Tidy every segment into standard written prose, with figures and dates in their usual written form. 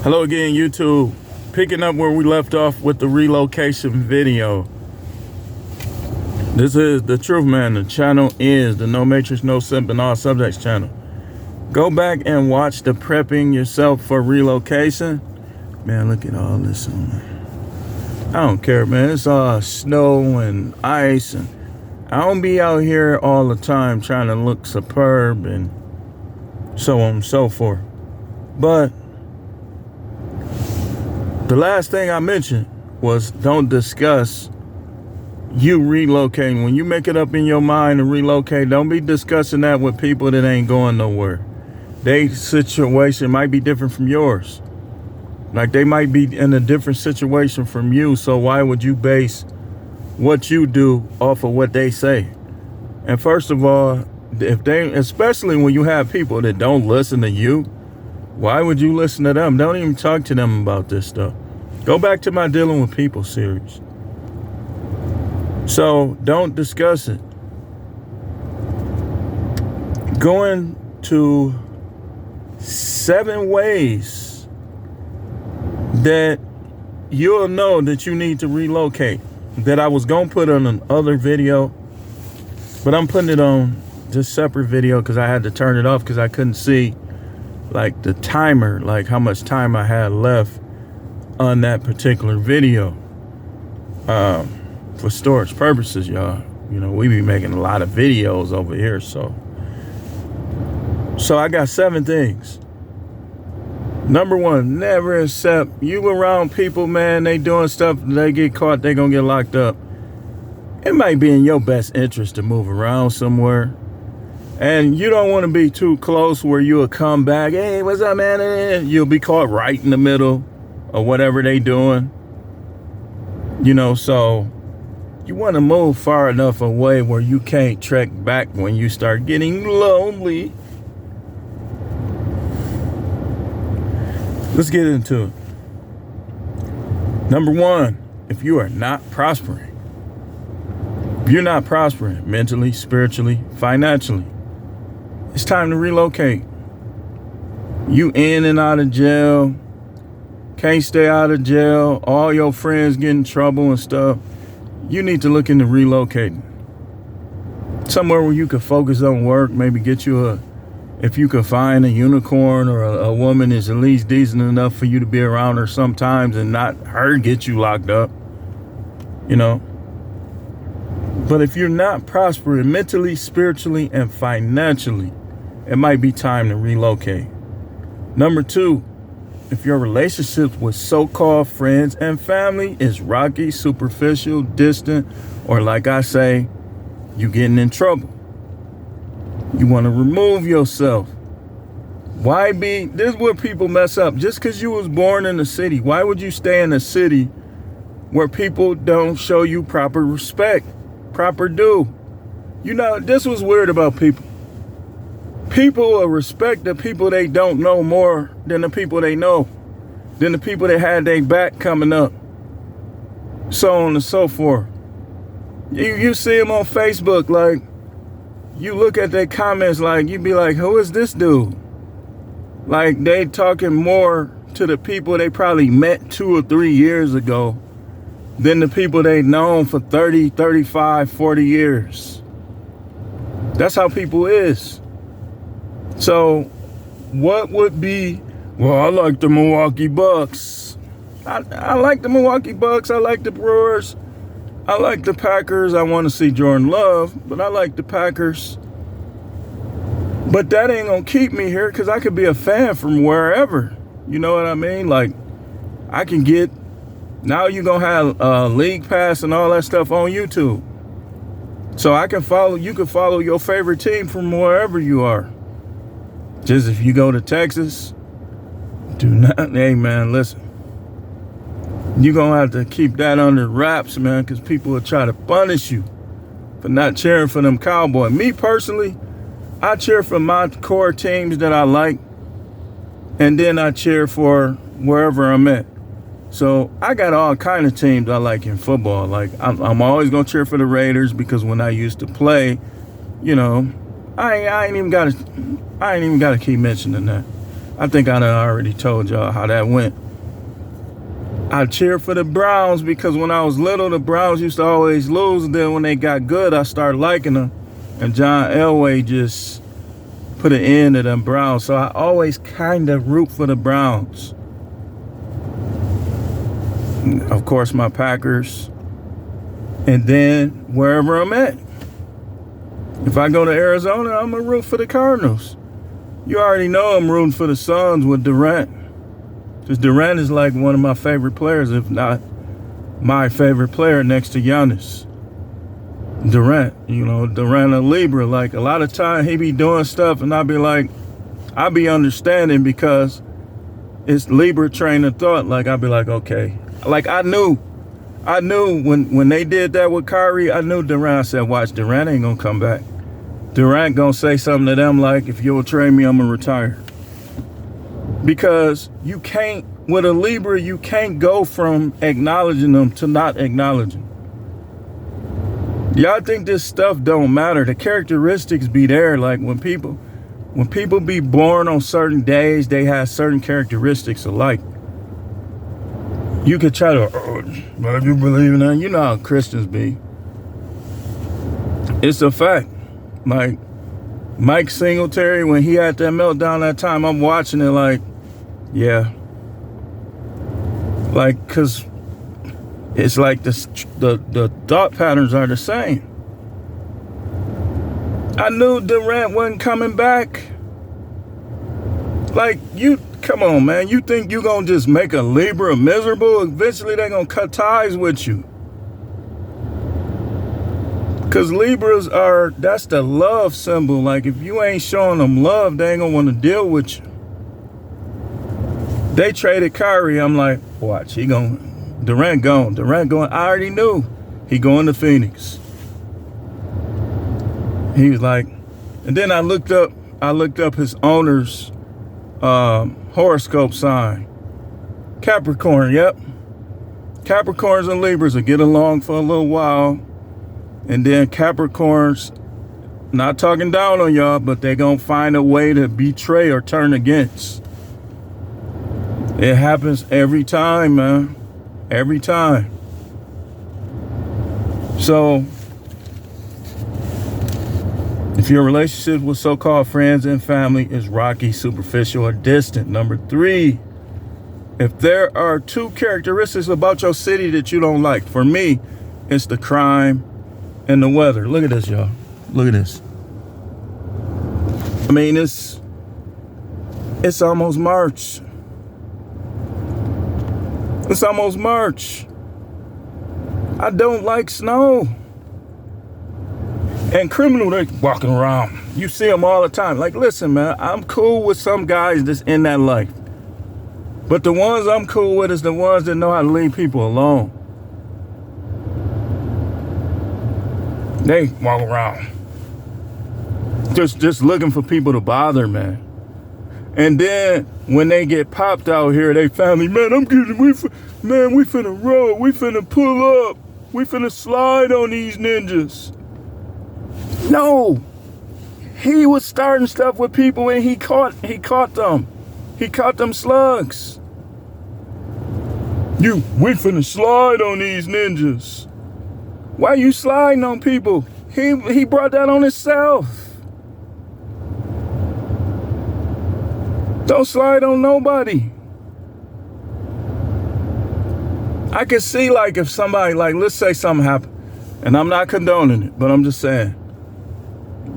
Hello again, YouTube. Picking up where we left off with the relocation video. This is the Truth Man. The channel is the No Matrix, No Simp, and All Subjects channel. Go back and watch the prepping yourself for relocation. Man, look at all this on there. I don't care, man. It's all snow and ice, and I don't be out here all the time trying to look superb and so on and so forth. But the last thing I mentioned was don't discuss you relocating. When you make it up in your mind to relocate, don't be discussing that with people that ain't going nowhere. Their situation might be different from yours. Like they might be in a different situation from you. So why would you base what you do off of what they say? And first of all, if they, especially when you have people that don't listen to you, why would you listen to them? Don't even talk to them about this stuff. Go back to my Dealing with People series. So don't discuss it. Going to 7 ways that you'll know that you need to relocate, that I was going to put on another video, but I'm putting it on this separate video because I had to turn it off because I couldn't see like the timer, like how much time I had left on that particular video. For storage purposes, y'all. You know, we be making a lot of videos over here, so I got 7 things. Number 1, never accept you around people, man, they doing stuff, they get caught, they gonna get locked up. It might be in your best interest to move around somewhere. And you don't want to be too close where you'll come back, hey, what's up, man? You'll be caught right in the middle of whatever they doing. You know, so you want to move far enough away where you can't trek back when you start getting lonely. Let's get into it. Number 1, if you are not prospering, if you're not prospering mentally, spiritually, financially, it's time to relocate. You in and out of jail, can't stay out of jail, all your friends get in trouble and stuff. You need to look into relocating. Somewhere where you can focus on work, maybe get you if you can find a unicorn or a woman is at least decent enough for you to be around her sometimes and not her get you locked up, you know. But if you're not prospering mentally, spiritually, and financially, it might be time to relocate. Number 2, if your relationship with so-called friends and family is rocky, superficial, distant, or like I say, you getting in trouble, you want to remove yourself. Why be, this is where people mess up. Just because you was born in the city, why would you stay in a city where people don't show you proper respect, proper due? You know, this was weird about people. People will respect the people they don't know more than the people they know, than the people that had their back coming up, so on and so forth. You see them on Facebook, like, you look at their comments, like, you be like, who is this dude? Like, they talking more to the people they probably met 2 or 3 years ago than the people they known for 30, 35, 40 years. That's how people is. So what would be, well, I like the Milwaukee Bucks. I like the Milwaukee Bucks. I like the Brewers. I like the Packers. I want to see Jordan Love, but I like the Packers. But that ain't going to keep me here because I could be a fan from wherever. You know what I mean? Like, I can get, now you're going to have League Pass and all that stuff on YouTube. So I can follow, you can follow your favorite team from wherever you are. Just if you go to Texas, do not, hey man, listen. You're going to have to keep that under wraps, man, because people will try to punish you for not cheering for them Cowboys. Me personally, I cheer for my core teams that I like, and then I cheer for wherever I'm at. So I got all kind of teams I like in football. Like I'm always going to cheer for the Raiders because when I used to play, you know, I ain't even got to keep mentioning that. I think I done already told y'all how that went. I cheered for the Browns because when I was little, the Browns used to always lose. And then when they got good, I started liking them. And John Elway just put an end to them Browns. So I always kind of root for the Browns. Of course, my Packers. And then wherever I'm at. If I go to Arizona, I'm going to root for the Cardinals. You already know I'm rooting for the Suns with Durant. Because Durant is like one of my favorite players, if not my favorite player next to Giannis. Durant, Durant a Libra. Like a lot of time he be doing stuff and I be understanding because it's Libra train of thought. Like I be like, okay. Like I knew when they did that with Kyrie, I knew Durant. I said, watch, Durant ain't gonna come back. Durant gonna say something to them like, if you'll trade me, I'm gonna retire. Because you can't, with a Libra, you can't go from acknowledging them to not acknowledging. Y'all think this stuff don't matter. The characteristics be there. Like when people be born on certain days, they have certain characteristics alike. You could try to, but if you believe in that, you know how Christians be. It's a fact. Like Mike Singletary, when he had that meltdown that time, I'm watching it like, yeah. Like, cause it's like the thought patterns are the same. I knew Durant wasn't coming back. Like, come on, man. You think you gonna just make a Libra miserable? Eventually they gonna cut ties with you. Cause Libras that's the love symbol. Like if you ain't showing them love, they ain't gonna wanna deal with you. They traded Kyrie. I'm like, watch, Durant gone. I already knew he going to Phoenix. He was like, and then I looked up his owner's horoscope sign. Capricorn, yep. Capricorns and Libras will get along for a little while. And then Capricorns, not talking down on y'all, but they're going to find a way to betray or turn against. It happens every time, man. Every time. So, if your relationship with so-called friends and family is rocky, superficial, or distant. Number 3, if there are 2 characteristics about your city that you don't like. For me, it's the crime and the weather. Look at this, y'all. Look at this. I mean, it's almost March. It's almost March. I don't like snow. And criminals, they walking around. You see them all the time. Like, listen, man, I'm cool with some guys that's in that life. But the ones I'm cool with is the ones that know how to leave people alone. They walk around. Just looking for people to bother, man. And then when they get popped out here, they family, man, we finna roll, we finna pull up, we finna slide on these ninjas. No, he was starting stuff with people and he caught them. He caught them slugs. We finna slide on these ninjas. Why you sliding on people? He brought that on himself. Don't slide on nobody. I can see, like, if somebody, like, let's say something happened, and I'm not condoning it, but I'm just saying,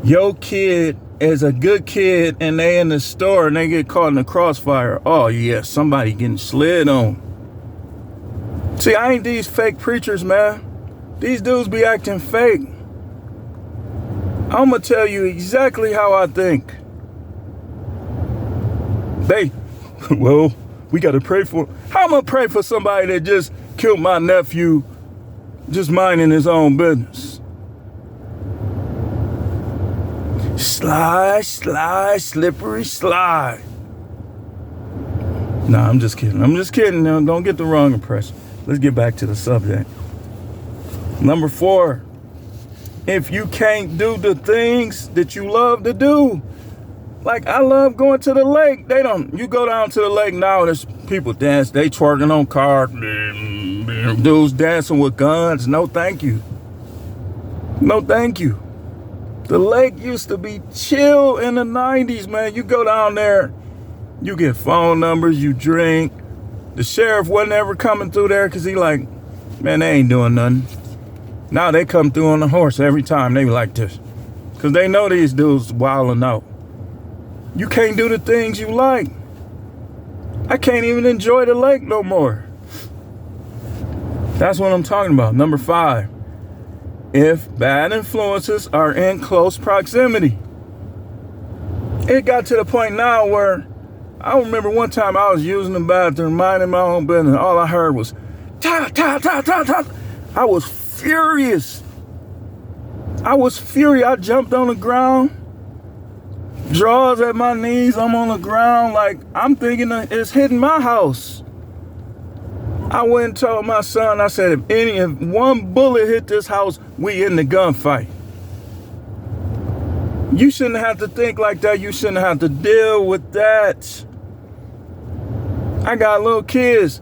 your kid is a good kid and they in the store and they get caught in the crossfire. Oh, yeah, somebody getting slid on. See, I ain't these fake preachers, man. These dudes be acting fake. I'm going to tell you exactly how I think. We got to pray for. How am I going to pray for somebody that just killed my nephew just minding his own business? Slide, slippery slide. Nah, I'm just kidding. Now, don't get the wrong impression. Let's get back to the subject. Number 4, if you can't do the things that you love to do, Like, I love going to the lake. You go down to the lake now, there's people dance, they twerking on cars, dudes dancing with guns. No, thank you. No, thank you. The lake used to be chill in the 90s, man. You go down there, you get phone numbers, you drink. The sheriff wasn't ever coming through there because he like, man, they ain't doing nothing. Now they come through on the horse every time. They be like this. Because they know these dudes wilding out. You can't do the things you like. I can't even enjoy the lake no more. That's what I'm talking about. Number 5. If bad influences are in close proximity. It got to the point now where I remember one time I was using the bathroom, minding my own business. All I heard was, ta, ta, ta, ta, ta. I was furious. I jumped on the ground. Drawers at my knees. I'm on the ground. Like, I'm thinking it's hitting my house. I went and told my son, I said, if one bullet hit this house, we in the gunfight. You shouldn't have to think like that. You shouldn't have to deal with that. I got little kids.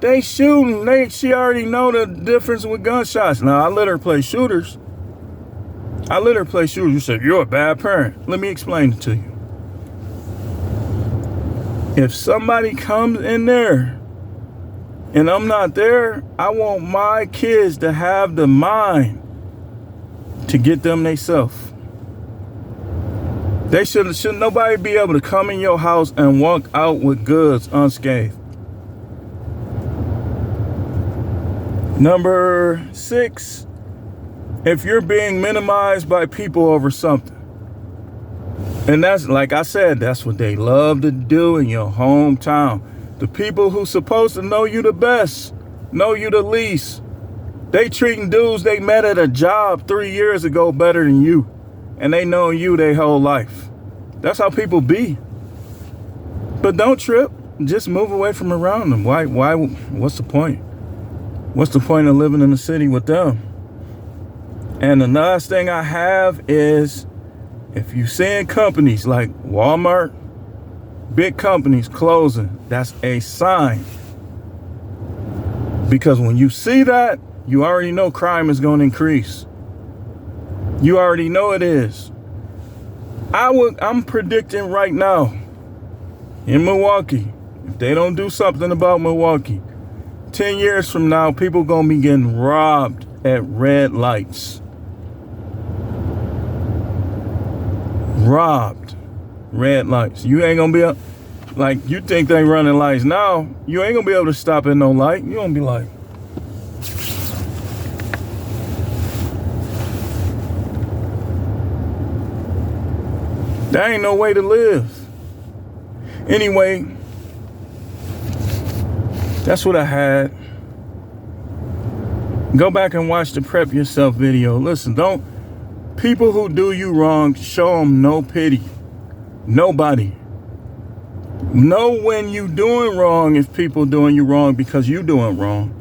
They shooting. She already know the difference with gunshots. Now, I let her play shooters. You said, you're a bad parent. Let me explain it to you. If somebody comes in there and I'm not there, I want my kids to have the mind to get them themselves. They should nobody be able to come in your house and walk out with goods unscathed. Number 6, if you're being minimized by people over something. And that's, like I said, that's what they love to do in your hometown. The people who supposed to know you the best, know you the least. They treating dudes they met at a job 3 years ago better than you. And they know you their whole life. That's how people be. But don't trip. Just move away from around them. Why? What's the point? What's the point of living in the city with them? And the last thing I have is, if you seeing companies like Walmart, big companies closing, that's a sign. Because when you see that, you already know crime is going to increase. You already know it is. I'm predicting right now in Milwaukee, if they don't do something about Milwaukee, 10 years from now, people going to be getting robbed at red lights. Robbed. Red lights. You ain't going to be like, you think they running lights now, you ain't going to be able to stop at no light. You going to be like, there ain't no way to live. Anyway, that's what I had. Go back and watch the Prep Yourself video. Listen, people who do you wrong, show them no pity. Nobody. Know when you doing wrong if people doing you wrong because you doing wrong.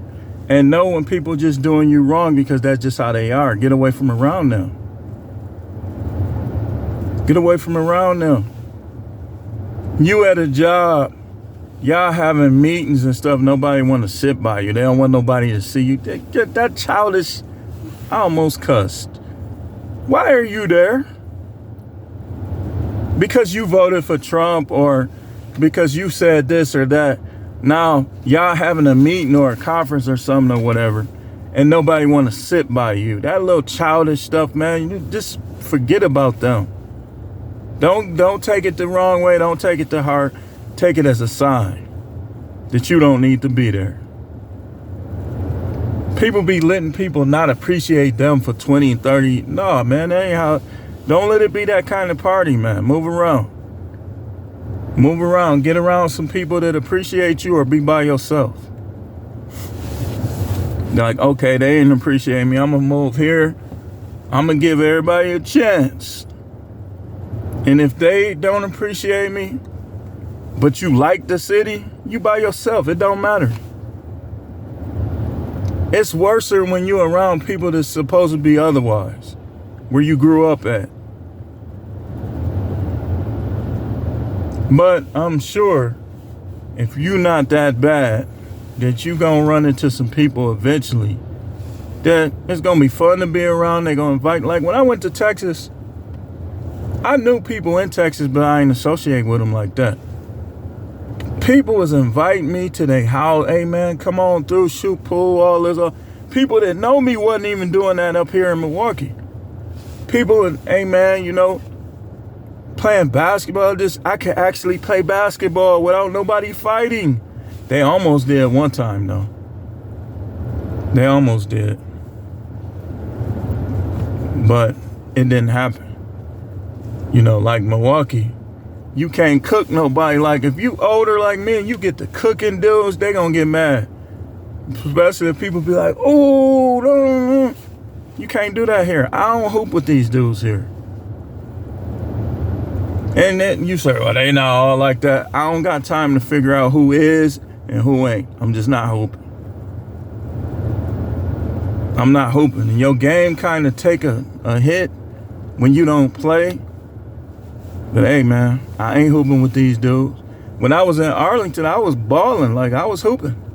And know when people just doing you wrong because that's just how they are. Get away from around them. Get away from around them. You at a job, y'all having meetings and stuff, nobody want to sit by you. They don't want nobody to see you. Get that childish, I almost cussed. Why are you there? Because you voted for Trump or because you said this or that. Now, y'all having a meeting or a conference or something or whatever, and nobody want to sit by you. That little childish stuff, man, you just forget about them. Don't take it the wrong way. Don't take it to heart. Take it as a sign that you don't need to be there. People be letting people not appreciate them for 20 and 30. No, man, that ain't how. Don't let it be that kind of party, man. Move around. Move around. Get around some people that appreciate you or be by yourself. Like, okay, they ain't appreciate me. I'm going to move here. I'm going to give everybody a chance. And if they don't appreciate me, but you like the city, you by yourself. It don't matter. It's worse when you're around people that's supposed to be otherwise, where you grew up at. But I'm sure if you not that bad, that you gonna run into some people eventually that it's gonna be fun to be around. They're gonna invite. Like when I went to Texas, I knew people in Texas, but I ain't associate with them like that. People was inviting me to their house. Hey man, come on through, shoot pool, all this. People that know me wasn't even doing that up here in Milwaukee. People, hey man, you know, playing basketball. I could actually play basketball without nobody fighting. They almost did one time though. They almost did. But it didn't happen. You know, like Milwaukee, you can't cook nobody. Like if you older like me and you get the cooking dudes, they gonna get mad. Especially if people be like, oh, no. You can't do that here. I don't hoop with these dudes here. And then you say, well, they not all like that. I don't got time to figure out who is and who ain't. I'm just not hooping. I'm not hooping. And your game kind of take a hit when you don't play. But hey, man, I ain't hooping with these dudes. When I was in Arlington, I was balling. Like, I was hooping.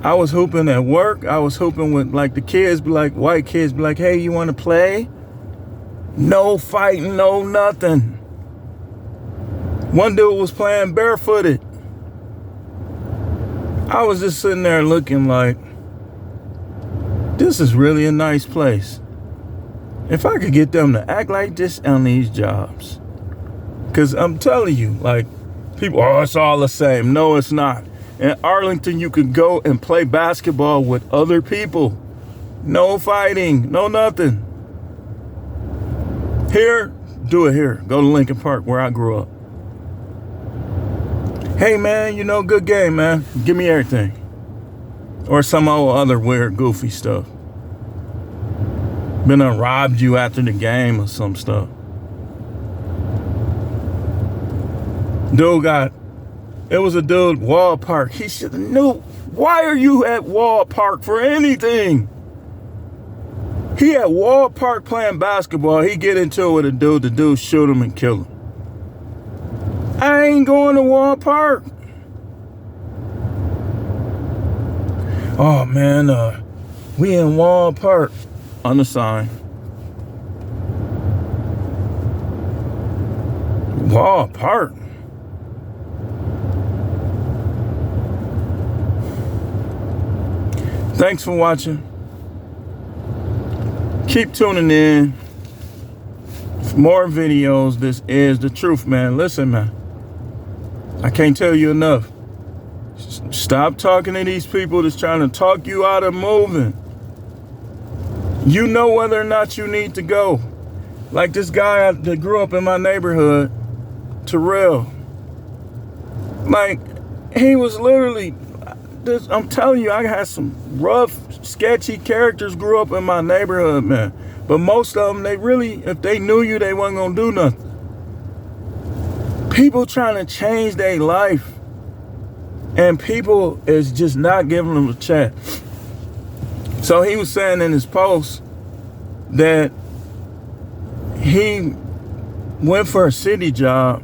I was hooping at work. I was hooping with, like, the kids be like, white kids be like, hey, you want to play? No fighting, no nothing. One dude was playing barefooted. I was just sitting there looking like, this is really a nice place. If I could get them to act like this on these jobs. Because I'm telling you, like, people, oh, it's all the same. No, it's not. In Arlington, you could go and play basketball with other people. No fighting, no nothing. Here, do it here. Go to Lincoln Park, where I grew up. Hey, man, you know, good game, man. Give me everything. Or some old other weird, goofy stuff. Been robbed you after the game or some stuff. It was a dude, Wall Park. He should have knew. Why are you at Wall Park for anything? He at Wall Park playing basketball. He get into it with a dude. The dude shoot him and kill him. I ain't going to Wall Park. Oh, man, we in Wall Park. On the sign. Wall Park. Thanks for watching. Keep tuning in for more videos. This is the truth, man. Listen, man. I can't tell you enough. Stop talking to these people that's trying to talk you out of moving. You know whether or not you need to go. Like this guy that grew up in my neighborhood, Terrell. Like, he was literally, I'm telling you, I had some rough, sketchy characters grew up in my neighborhood, man. But most of them, they really, if they knew you, they wasn't gonna do nothing. People trying to change their life. And people is just not giving them a chance. So he was saying in his post that he went for a city job.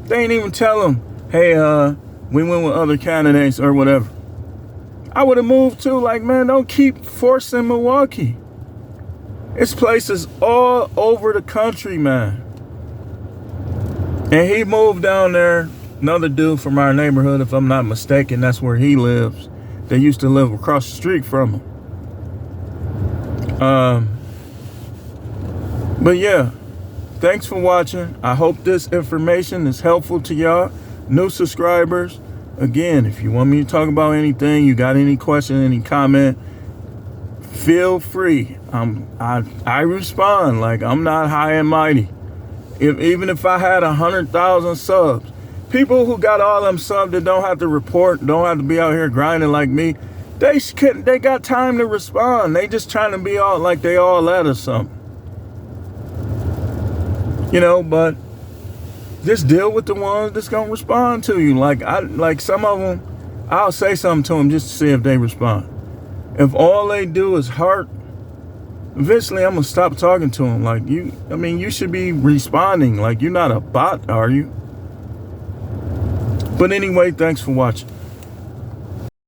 They ain't even tell him, hey, we went with other candidates or whatever. I would have moved too. Like, man, don't keep forcing Milwaukee. It's places all over the country, man. And he moved down there. Another dude from our neighborhood, if I'm not mistaken, that's where he lives. They used to live across the street from him. But yeah, thanks for watching. I hope this information is helpful to y'all. New subscribers, again, if you want me to talk about anything, you got any question, any comment, feel free. I respond. Like, I'm not high and mighty. Even if I had 100,000 subs, people who got all them subs that don't have to report, don't have to be out here grinding like me, they got time to respond. They just trying to be all like they all that or something. You know, but just deal with the ones that's gonna respond to you. Like some of them, I'll say something to them just to see if they respond. If all they do is heart, eventually I'm gonna stop talking to them. Like, you should be responding. Like, you're not a bot, are you? But anyway, thanks for watching.